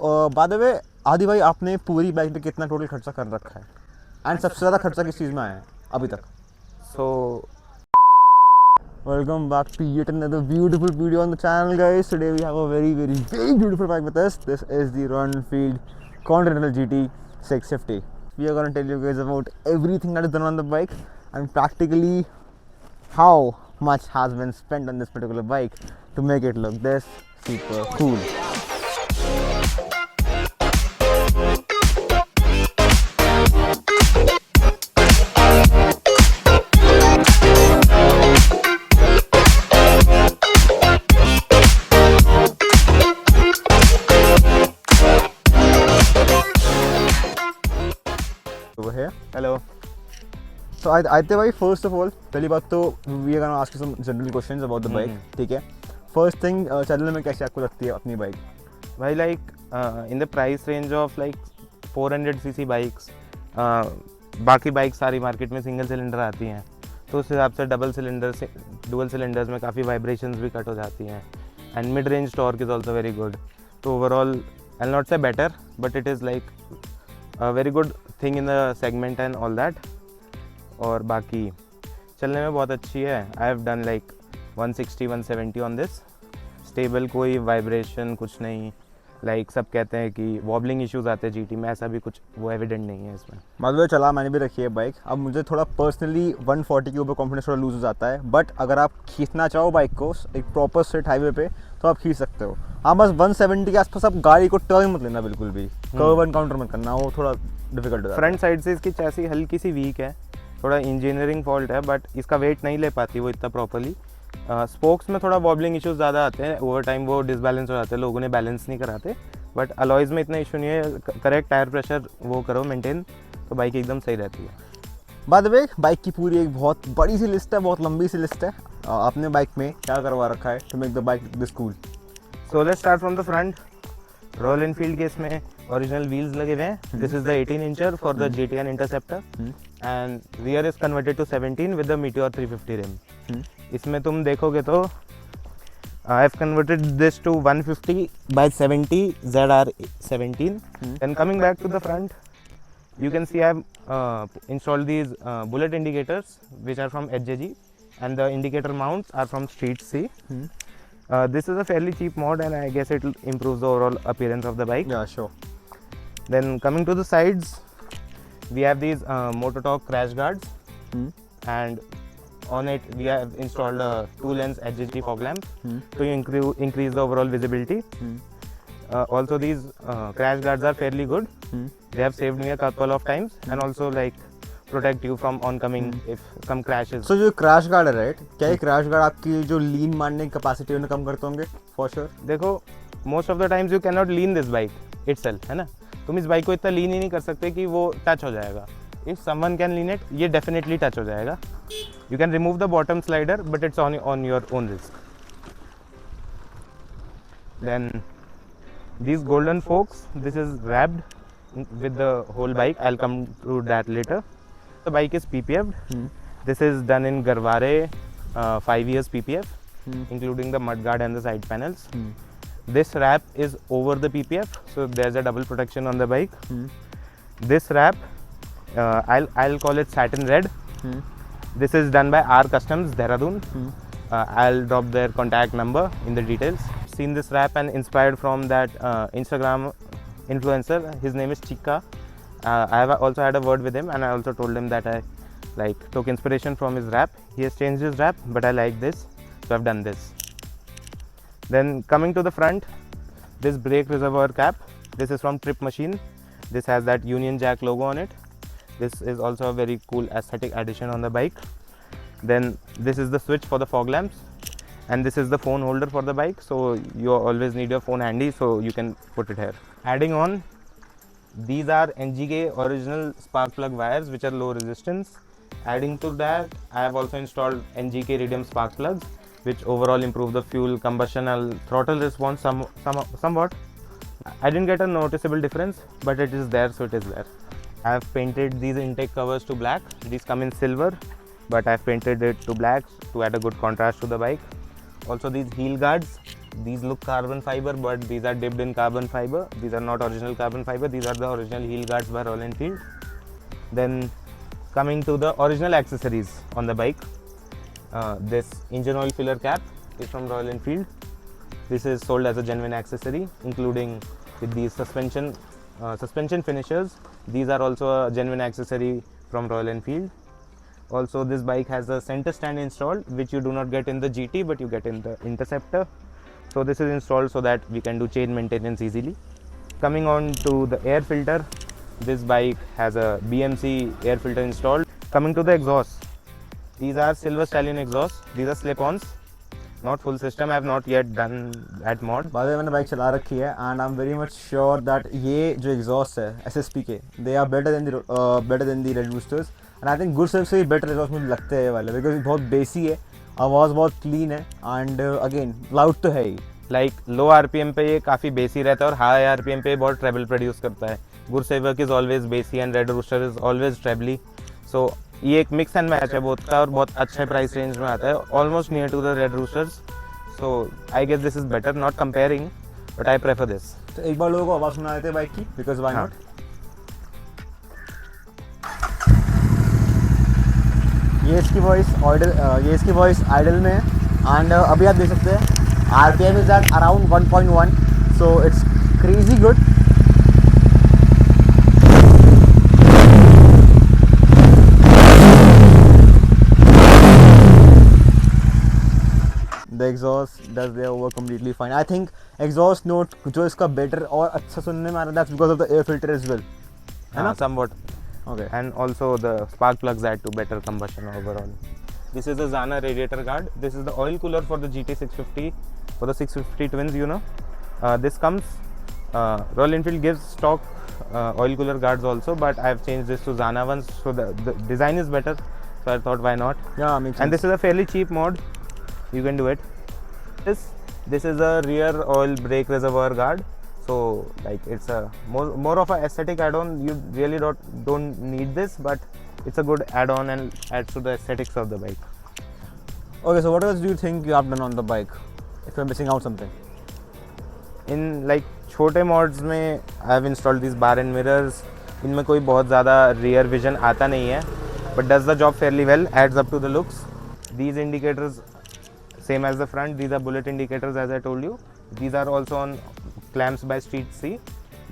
Bye the way Adi भाई, आपने पूरी बाइक पे कितना टोटल खर्चा कर रखा है एंड सबसे ज़्यादा खर्चा किस चीज़ में आया है अभी तक? So Welcome back to yet another beautiful video on the channel, guys. Today we have a very beautiful bike with us. This is the Royal Enfield Continental GT 650. We are going to tell you guys about everything that is done on the bike and practically how much has been spent on this particular bike to make it look this super cool. Over here. hello. So Aditya bhai, first of all, पहली बात तो we are gonna ask you some general questions about the bike. ठीक है. First thing, चलने में कैसे आपको लगती है अपनी bike? Why like in the price range of like 400cc bikes, बाकी बाइक सारी मार्केट में सिंगल सिलेंडर आती हैं, तो उस हिसाब से डुअल सिलेंडर्स में काफ़ी वाइब्रेशंस भी कट हो जाती हैं and mid range torque is also very good. तो ओवरऑल आई विल नॉट से better, but it is like a very good thing in the segment and all that. और बाकी चलने में बहुत अच्छी है. I have done like 160-170 on this. Stable, कोई वाइब्रेशन कुछ नहीं. लाइक सब कहते हैं कि वॉबलिंग इश्यूज आते हैं जीटी में, ऐसा भी कुछ वो एविडेंट नहीं है इसमें. मतलब चला मैंने भी रखी है बाइक. अब मुझे थोड़ा पर्सनली 140 के ऊपर कॉन्फिडेंस थोड़ा लूज हो जाता है, बट अगर आप खींचना चाहो बाइक को एक प्रॉपर स्ट्रेट हाईवे पे तो आप खींच सकते हो. हाँ, बस 170 के आसपास आप गाड़ी को टर्न मत लेना बिल्कुल भी, कर्व एनकाउंटर मत करना, वो थोड़ा डिफिकल्ट हो जाता है. फ्रंट साइड से इसकी चैसी हल्की सी वीक है, थोड़ा इंजीनियरिंग फॉल्ट है, बट इसका वेट नहीं ले पाती वो इतना प्रॉपरली. स्पोक्स में थोड़ा वॉबलिंग इश्यूज ज़्यादा आते हैं, ओवर टाइम वो डिसबैलेंस हो जाते हैं, लोगों ने बैलेंस नहीं कराते. बट अलॉयज़ में इतना इशू नहीं है. करेक्ट टायर प्रेशर वो करो मेंटेन, तो बाइक एकदम सही रहती है. बाय द वे, बाइक की पूरी एक बहुत बड़ी सी लिस्ट है, बहुत लंबी सी लिस्ट है. आपने बाइक में क्या करवा रखा है to make the bike this cool? So let's start from the front. Royal Enfield के इसमें ओरिजिनल व्हील्स लगे हुए हैं. This is the 18 incher for the GTN Interceptor and rear is converted to 17 with the Meteor 350 rim. इसमें तुम देखोगे तो I have converted this to 150/70 ZR17. Then coming back to the front, you can see I have installed these bullet indicators which are from HJG, and the indicator mounts are from Street C. This is a fairly cheap mod and I guess it will improve the overall appearance of the bike. Yeah, sure. Then coming to the sides, we have these Mototalk crash guards, and on it we have installed a 2-lens HJG fog lamp to increase the overall visibility. Also these crash guards are fairly good. They have saved me a couple of times and also like protect you from oncoming if some crashes. So जो crash guard है, right, क्या ये crash guard आपकी जो लीन मारने की capacity उन्हें कम करते होंगे? For sure. देखो, most of the times you can not lean this bike itself, है ना. तुम इस बाइक को इतना लीन ही नहीं कर सकते कि वो टच हो जाएगा. If someone can lean it, ये डेफिनेटली टच हो जाएगा. You can remove the bottom slider but it's on your own risk. Then these golden forks, this is wrapped with the whole bike. I'll come to that later. The bike is PPF'd. This is done in Garware, 5 years PPF, including the mudguard and the side panels. This wrap is over the PPF, so there's a double protection on the bike. This wrap, I'll call it satin red. This is done by R Customs, Dehradun. I'll drop their contact number in the details. Seen this wrap and inspired from that Instagram influencer. His name is Chika. I have also had a word with him and I also told him that I like took inspiration from his wrap. He has changed his wrap, but I like this, so I've done this. Then coming to the front, this brake reservoir cap, this is from Trip Machine. This has that Union Jack logo on it. This is also a very cool aesthetic addition on the bike. Then this is the switch for the fog lamps, and this is the phone holder for the bike, so you always need your phone handy, so you can put it here. Adding on, these are NGK original spark plug wires which are low resistance. Adding to that, I have also installed NGK Iridium spark plugs, which overall improve the fuel combustion and throttle response somewhat. I didn't get a noticeable difference, but it is there, so it is there. I have painted these intake covers to black. These come in silver, but I have painted it to black to add a good contrast to the bike. Also these heel guards, These look carbon fiber, but these are dipped in carbon fiber. These are not original carbon fiber. These are the original heel guards by Royal Enfield. Then coming to the original accessories on the bike, this engine oil filler cap is from Royal Enfield. This is sold as a genuine accessory, including with these suspension finishers. These are also a genuine accessory from Royal Enfield. Also, this bike has a center stand installed, which you do not get in the GT, but you get in the Interceptor. So this is installed so that we can do chain maintenance easily. Coming on to the air filter, this bike has a BMC air filter installed. Coming to the exhaust, these are Silver Stallion exhausts. These are slip-ons, not full system. I have not yet done that mod. बाद में मैंने bike चला रखी है and I'm very much sure that ये जो exhaust है SSP के, they are better than the Red Roosters, and I think Gustav से भी better exhaust मुझे लगते हैं ये वाले, because बहुत bassy है, आवाज़ बहुत clean है, and again loud तो है ही. लाइक लो आरपीएम पे ये काफ़ी बेसी रहता है और हाई आरपीएम पे बहुत ट्रेबल प्रोड्यूस करता है. Goodsework is always bassy and Red Rooster is always trebly. So ये एक मिक्स एंड मैच है बोथ का और बहुत अच्छे प्राइस रेंज में आता है, almost near to the Red Roosters. So I guess this is better, not comparing, but I prefer this. तो एक बार लोगों को आवाज़ सुना देते हैं बाइक की, बिकॉज व्हाई नॉट. ये इसकी वॉइस आइडल में है, एंड अभी आप देख सकते हैं RPM is at around 1.1, so it's crazy good. The exhaust does their work completely fine. I think exhaust note जो इसका better और अच्छा सुनने में आ रहा है, that's because of the air filter as well. है ना? Somewhat. Okay. And also the spark plugs add to better combustion overall. This is the Zana radiator guard. This is the oil cooler for the GT650, for the 650 twins, you know. This comes, Royal Enfield gives stock oil cooler guards also, but I have changed this to Zana ones, so the design is better, so I thought why not. Yeah, makes sense. And this is a fairly cheap mod, you can do it. This is a rear oil brake reservoir guard, so like it's a more of a aesthetic add-on. You really don't need this, but it's a good add-on and adds to the aesthetics of the bike. Okay, so what else do you think you have done on the bike? If you're missing out something. In like छोटे mods में I have installed these bar and mirrors. इनमें कोई बहुत ज़्यादा rear vision आता नहीं है, but does the job fairly well, adds up to the looks. These indicators, same as the front, these are bullet indicators as I told you. These are also on clamps by Street C.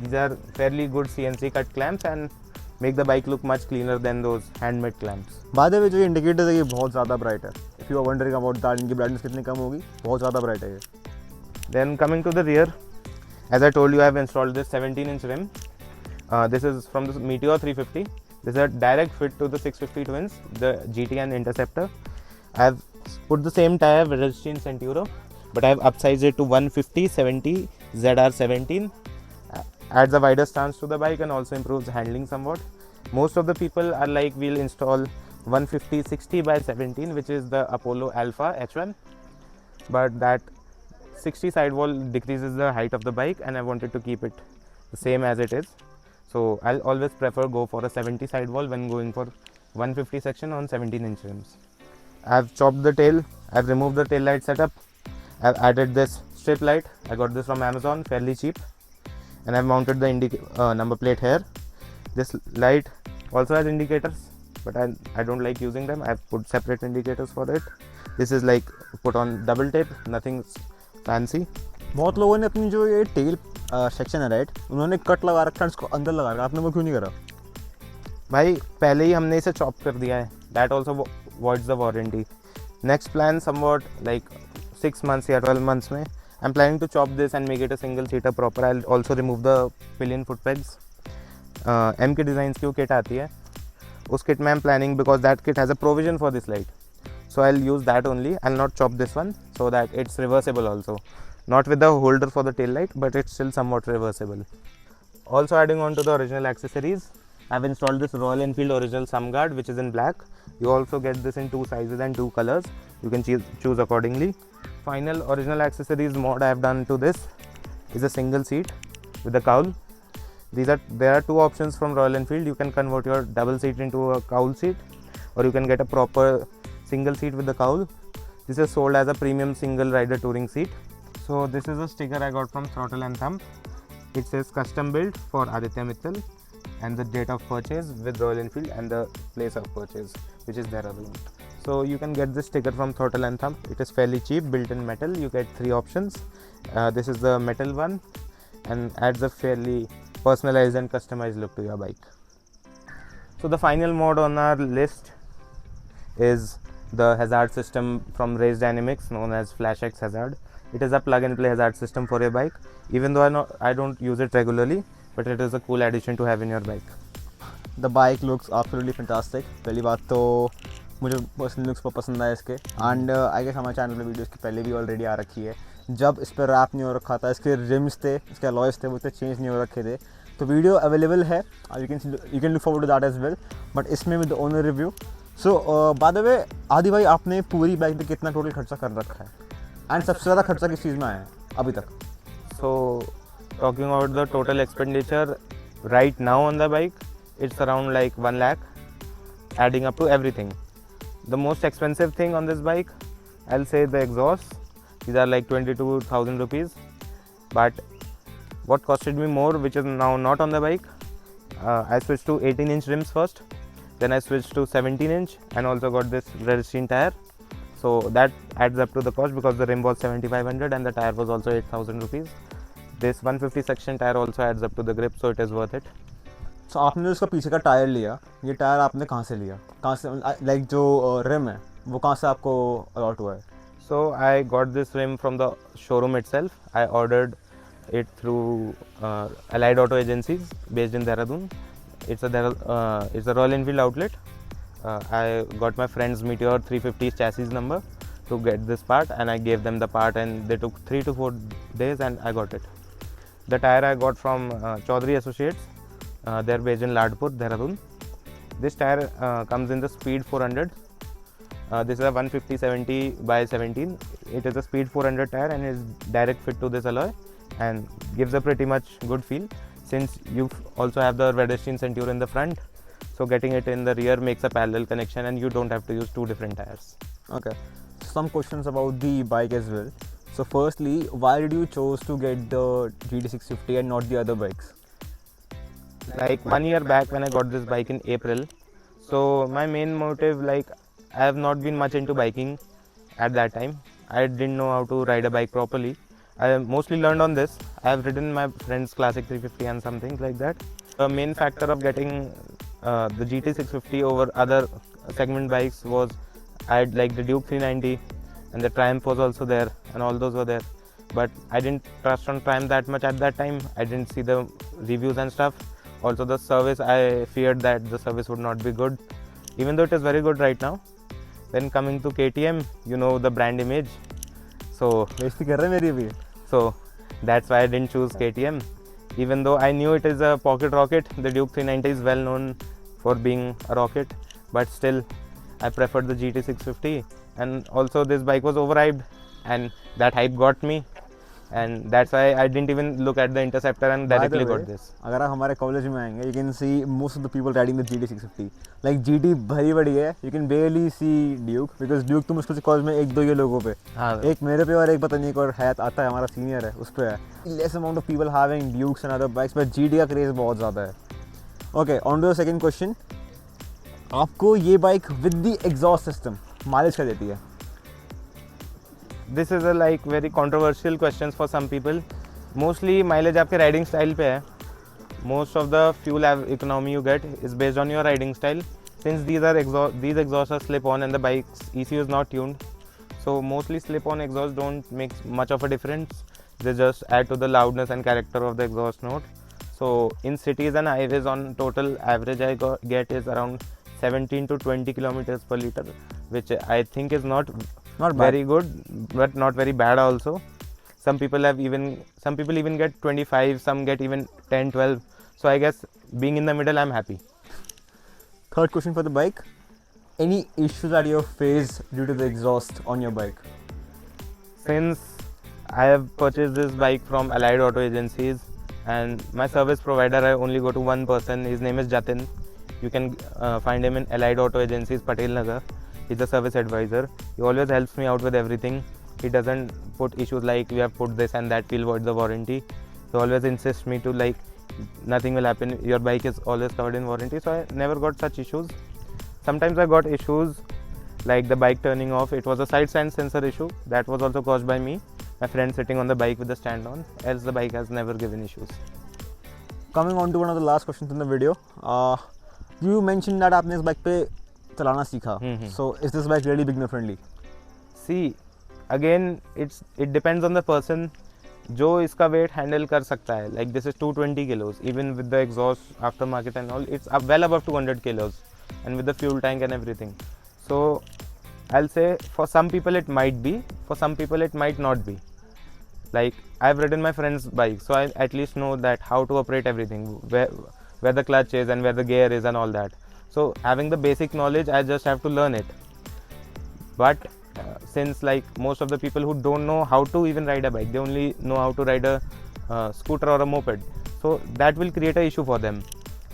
These are fairly good CNC cut clamps and make the bike look much cleaner than those handmade clamps. By the way, जो indicators है ये बहुत ज़्यादा bright है. If you are wondering about that, इनकी brightness कितनी कम होगी, बहुत ज़्यादा bright है ये. Then coming to the rear, as I told you, I have installed this 17-inch rim. This is from the Meteor 350. This is a direct fit to the 650 twins, the GT and Interceptor. I have put the same tire, Vredstein Centuro, but I have upsized it to 150/70 ZR17. Adds a wider stance to the bike and also improves handling somewhat. Most of the people are like, we'll install 150/60/17, which is the Apollo Alpha H1, but that 60 sidewall decreases the height of the bike and I wanted to keep it the same as it is. So I'll always prefer go for a 70 sidewall when going for 150 section on 17-inch rims. I've chopped the tail, I've removed the tail light setup, I've added this strip light. I got this from Amazon, fairly cheap, and I've mounted the number plate here. This light also has indicators, but I don't like using them. I've put separate indicators for it. This is like put on double tape, nothing fancy. बहुत लोगों ने अपनी जो ये tail section है right, उन्होंने cut लगा रखा है, इसको अंदर लगा रखा है. आपने वो क्यों नहीं करा? भाई पहले ही हमने इसे चॉप कर दिया है. That also voids the warranty. Next plan somewhat like 6 months या 12 months में I'm planning to chop this and make it a single seater proper. I'll also remove the pillion foot pegs. MK Designs की वो kit आती है, उस kit में I'm planning, because that kit has a provision for this light, so I'll use that only. I'll not chop this one so that it's reversible also, not with the holder for the tail light, but it's still somewhat reversible. Also adding on to the original accessories, I've installed this Royal Enfield original Sum Guard, which is in black. You also get this in 2 sizes and 2 colors. You can choose accordingly. Final original accessories mod I have done to this is a single seat with a cowl. There are 2 options from Royal Enfield. You can convert your double seat into a cowl seat, or you can get a proper single seat with the cowl. This is sold as a premium single rider touring seat. So this is a sticker I got from Throttle and Thumb. It says custom built for Aditya Mittal and the date of purchase with Royal Enfield and the place of purchase, which is Dehradun. So you can get this sticker from Throttle and Thumb. It is fairly cheap, built in metal. You get 3 options. This is the metal one and adds a fairly personalized and customized look to your bike. So the final mod on our list is the hazard system from Race Dynamics, known as FlashX Hazard. It is a plug-and-play hazard system for your bike. Even though I don't use it regularly, but it is a cool addition to have in your bike. The bike looks absolutely fantastic. पहली बात तो मुझे personally looks पसंद आया इसके, and I guess हमारे channel पे videos की पहले भी ऑलरेडी आ रखी है. जब इस पर रैप नहीं हो रखा था, इसके रिम्स थे, इसके अलॉयस थे, वो इतने चेंज नहीं हो रखे थे. तो वीडियो अवेलेबल है, you can look forward to that as well, but इसमें with the owner review. So by the way Adi भाई, आपने पूरी बाइक पे कितना टोटल खर्चा कर रखा है, एंड सबसे ज़्यादा खर्चा किस चीज़ में आया है अभी तक? So talking about the total expenditure right now on the bike, it's around like 1 lakh, adding up to everything. The most expensive thing on this bike, I'll say the exhausts. These are like 22,000 rupees. But what costed me more, which is now not on the bike, I switched to 18-inch rims first. Then I switched to 17-inch and also got this Redstream tire. So that adds up to the cost because the rim was 7,500 and the tire was also 8,000 rupees. This 150 section tire also adds up to the grip, so it is worth it. सो आपने जो इसका पीछे का tyre लिया, ये tyre आपने कहाँ से लिया, कहाँ से, लाइक जो रिम है वो कहाँ से आपको अलॉट हुआ है? So I got this rim from the showroom itself. I ordered it through Allied Auto Agencies based in Dehradun. It's a Royal Enfield outlet. I got my friend's Meteor 350 chassis number to get this part, and I gave them the part, and they took 3 to 4 days, and I got it. The tire I got from Chaudhary Associates. They're based in Ladpur, Dehradun. This tire comes in the Speed 400. This is a 150/70 by 17. It is a Speed 400 tire and is direct fit to this alloy and gives a pretty much good feel. Since you also have the Redstream Centurion in the front, so getting it in the rear makes a parallel connection and you don't have to use 2 different tires. Okay, some questions about the bike as well. So firstly, why did you chose to get the GT650 and not the other bikes? Like 1 year back when I got this bike in April, so my main motive, like I have not been much into biking at that time. I didn't know how to ride a bike properly. I mostly learned on this. I have ridden my friend's Classic 350 and some things like that. The main factor of getting the GT650 over other segment bikes was I had like the Duke 390 and the Triumph was also there, and all those were there. But I didn't trust on Triumph that much at that time. I didn't see the reviews and stuff. Also the service, I feared that the service would not be good, even though it is very good right now. Then coming to KTM, you know the brand image. So that's why I didn't choose KTM. Even though I knew it is a pocket rocket, the Duke 390 is well known for being a rocket, but still I preferred the GT650. And also this bike was overhyped and that hype got me, and that's why I didn't even look at the Interceptor and directly got this. अगर आप हमारे college में आएंगे, you can see most of the people riding the GT650. Like GT भरी बड़ी है, you can barely see Duke because Duke तो मुश्किल से कॉलेज में 1-2 ये लोगों पे, एक मेरे पे और एक पता नहीं और है आता है हमारा सीनियर है उस पे है. Less amount of people having Dukes and other bikes, but GT का क्रेज बहुत ज़्यादा है. Okay, on to the second question. आपको ये bike with the exhaust system mileage क्या देती है? This is a like very controversial questions for some people. Mostly mileage आपके riding style पे है. Most of the fuel economy you get is based on your riding style. Since these exhausts are slip-on and the bike's ECU is not tuned, so mostly slip-on exhausts don't make much of a difference. They just add to the loudness and character of the exhaust note. So in cities and highways, on total average I get is around 17 to 20 kilometers per liter, which I think is not very good, but not very bad also. Some people even get 25, some get even 10, 12. So I guess being in the middle, I'm happy. Third question for the bike. Any issues that you have faced due to the exhaust on your bike? Since I have purchased this bike from Allied Auto Agencies, and my service provider, I only go to one person. His name is Jatin. You can find him in Allied Auto Agencies, Patel Nagar. He's a service advisor. He always helps me out with everything. he doesn't put issues like we have put this and that will void the warranty. He always insists me to like nothing will happen, your bike is always covered in warranty. So I never got such issues. Sometimes I got issues like the bike turning off. It was a side stand sensor issue that was also caused by me, my friend sitting on the bike with the stand on, else the bike has never given issues. Coming on to one of the last questions in the video, you mentioned that आपने इस bike पे चलाना सीखा. So is this bike really beginner friendly? See, again it depends on the person जो इसका weight handle कर सकता है. Like this is 220 kilos, even with the exhaust aftermarket and all, it's well above 200 kilos, and with the fuel tank and everything. So I'll say for some people it might be, for some people it might not be. Like I've ridden my friend's bike, so I at least know that how to operate everything, where the clutch is and where the gear is and all that. So having the basic knowledge, I just have to learn it. But since like most of the people who don't know how to even ride a bike, they only know how to ride a scooter or a moped, so that will create a issue for them.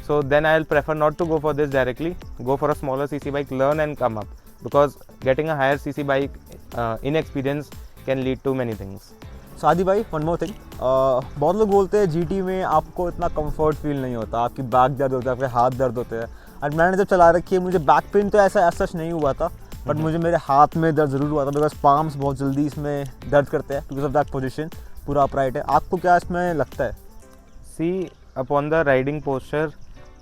So then I'll prefer not to go for this directly, go for a smaller cc bike, learn and come up, because getting a higher cc bike inexperience can lead to many things. So आदि भाई, one more thing, बहुत लोग बोलते हैं GT में आपको इतना comfort feel नहीं होता, आपकी बैक दर्द होता है, आपके हाथ दर्द होते हैं. और मैंने जब चला रखी है, मुझे बैक पेन तो ऐसा सच नहीं हुआ था, बट मुझे मेरे हाथ में दर्द ज़रूर हुआ था, बिकॉज पाम्स बहुत जल्दी इसमें दर्द करते हैं बिकॉज ऑफ दैट पोजीशन पूरा अपराइट है. आपको क्या इसमें लगता है? See upon the riding posture,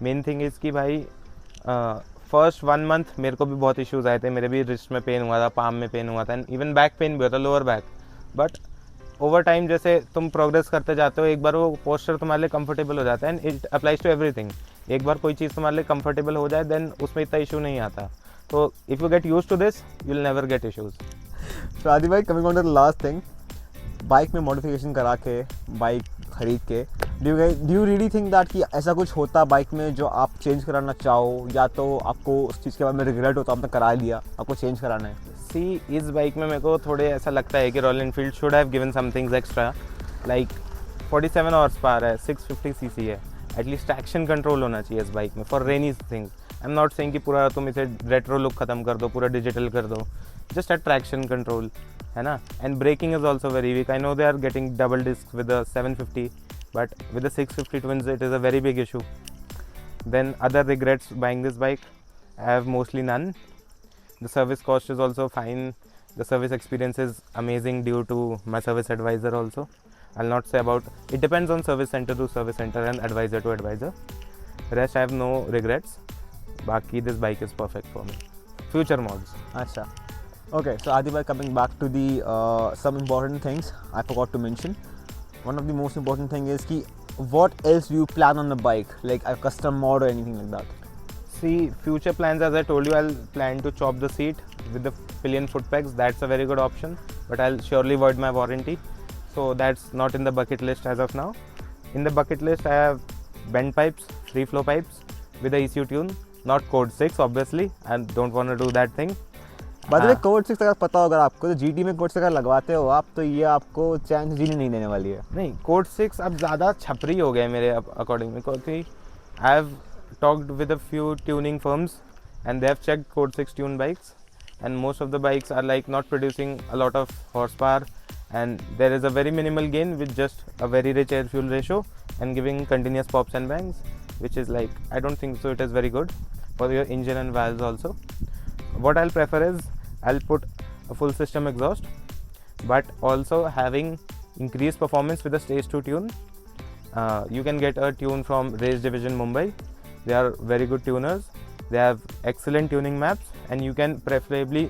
main thing is कि भाई फर्स्ट 1 मंथ मेरे को भी बहुत इश्यूज़ आए थे. मेरे भी रिस्ट में पेन हुआ था, पाम में पेन हुआ था, एंड इवन बैक पेन भी हुआ था, lower back. But over time जैसे तुम प्रोग्रेस करते जाते हो, एक बार वो पोस्चर तुम्हारे लिए कंफर्टेबल हो जाता है, and it applies to everything. एक बार कोई चीज़ तुम्हारे लिए कंफर्टेबल हो जाए, देन उसमें इतना इशू नहीं आता. तो if you get use to this, you will never get issues. तो आदि भाई, coming on to the last thing, bike में मॉडिफिकेशन करा के, बाइक खरीद के, do you really think that कि ऐसा कुछ होता बाइक में जो आप चेंज कराना चाहो, या तो आपको उस चीज़ के बारे में रिग्रेट होता, आपने करा लिया, आपको चेंज कराना है? सी, इस बाइक में मेरे को थोड़े ऐसा लगता है कि Royal Enfield should have given somethings extra. Like 47 horse power है, 650 सीसी है, एटलीस्ट ट्रैक्शन कंट्रोल होना चाहिए इस बाइक में for rainy things. I am not saying कि पूरा तुम इसे रेट्रो लुक ख़त्म कर दो, पूरा डिजिटल कर दो, जस्ट अ ट्रैक्शन कंट्रोल, है ना. And braking is also very weak. I know they are getting double disc with the 750, but with the 650 twins it is a very big issue. Then other regrets buying this bike, I have mostly none. The service cost is also fine. The service experience is amazing due to my service advisor also. I'll not say about, it depends on service center to service center and advisor to advisor. Rest I have no regrets. Baki this bike is perfect for me. Future mods. Acha. Okay, so Adi bhai, coming back to the some important things I forgot to mention. One of the most important thing is ki what else do you plan on the bike, like a custom mod or anything like that? See, future plans, as I told you, I'll plan to chop the seat with the pillion foot pegs. That's a very good option, but I'll surely void my warranty. So that's not in the bucket list as of now. In the bucket list, I have bend pipes, free flow pipes with the ECU tune, not Code 6 obviously. I don't want to do that thing. By the way, Code 6 अगर पता हो अगर आपको, तो GT में Code 6 अगर लगवाते हो आप, तो ये आपको चैन से जीने नहीं देने वाली है. नहीं, Code 6 अब ज़्यादा छपरी हो गया है मेरे अकॉर्डिंग में, क्योंकि I have talked with a few tuning firms and they have checked Code 6 tune bikes, and most of the bikes are like not producing a lot of horse power, and there is a very minimal gain with just a very rich air fuel ratio and giving continuous pops and bangs, which is like, I don't think so it is very good for your engine and valves also. What I'll prefer is I'll put a full system exhaust, but also having increased performance with the stage 2 tune. You can get a tune from Race Division Mumbai. They are very good tuners. They have excellent tuning maps, and you can preferably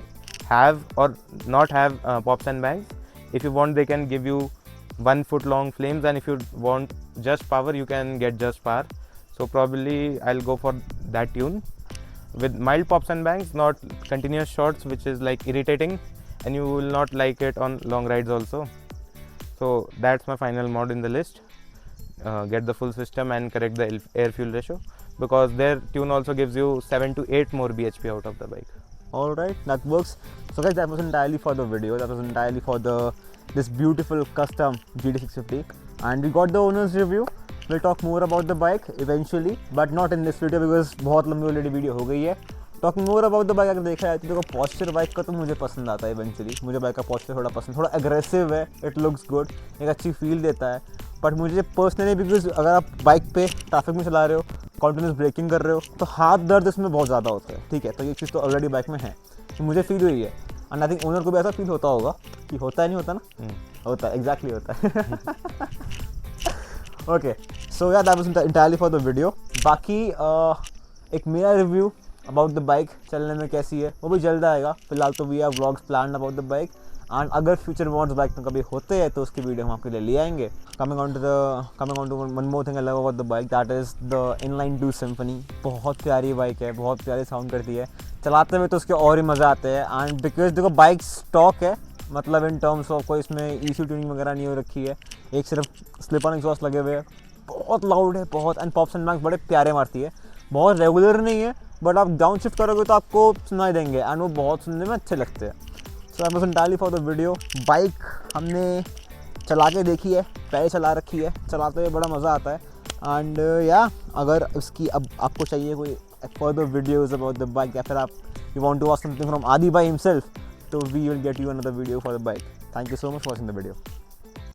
have or not have pops and bangs. If you want, they can give you 1 foot long flames, and if you want just power, you can get just power. So probably I'll go for that tune with mild pops and bangs, not continuous shots, which is like irritating, and you will not like it on long rides also. So that's my final mod in the list. Get the full system and correct the air fuel ratio, because their tune also gives you 7 to 8 more bhp out of the bike. Alright, that works. So guys, that was entirely for the video. That was entirely for this beautiful custom GT650, and we got the owner's review. We'll talk more about the bike eventually, but not in this video because बहुत लंबी already video हो गई है. Talking more about the bike अगर देखा जाए तो देखो पॉस्चर बाइक का तो मुझे पसंद आता है इवेंचुअली, मुझे बाइक का पॉस्चर थोड़ा पसंद, थोड़ा एग्रेसिव है, इट लुक्स गुड, एक अच्छी फील देता है। बट मुझे पर्सनली बिकॉज अगर आप बाइक पे ट्रैफिक में चला रहे हो, कॉन्टिन्यूस ब्रेकिंग कर रहे हो तो हाथ दर्द इसमें बहुत ज़्यादा होता है, ठीक है। तो ये चीज़ तो ऑलरेडी बाइक में है, तो मुझे फील हुई है एंड आई थिंक ओनर को भी ऐसा फील होता होगा कि होता है, नहीं होता ना, होता है, एग्जैक्टली होता है। ओके, सो या that was entirely for the video. बाकी एक मेरा रिव्यू अबाउट द बाइक चलने में कैसी है वो भी जल्द आएगा। फिलहाल तो we have vlogs planned about the bike and अगर फ्यूचर व्लॉग्स बाइक में कभी होते हैं तो उसकी वीडियो हम आपके लिए ले आएंगे। Coming on to one more thing I love about the bike, that is the inline 2 symphony. बहुत प्यारी बाइक है, बहुत प्यारी साउंड करती है, चलाते हुए तो उसके और ही मज़ा आते हैं। एंड बिकॉज देखो बाइक स्टॉक है, मतलब इन टर्म्स ऑफ कोई इसमें ईसी ट्यूनिंग वगैरह नहीं हो रखी है, एक सिर्फ स्लिप ऑन एग्जॉस्ट लगे हुए हैं, बहुत लाउड है बहुत, एंड पॉप्स एंड बैंक्स बड़े प्यारे मारती है, बहुत रेगुलर नहीं है बट आप डाउन शिफ्ट करोगे तो आपको सुनाई देंगे एंड वो बहुत सुनने में अच्छे लगते हैं। So I was entirely for the video. Bike हमने चला के देखी है, पहले चला रखी है, चलाते हुए बड़ा मज़ा आता है। एंड या अगर उसकी अब आपको चाहिए कोई further videos about the bike या फिर आप you want to watch something from Adi भाई हिमसेल्फ, तो we will get you another video for the bike. Thank you so much for watching the video.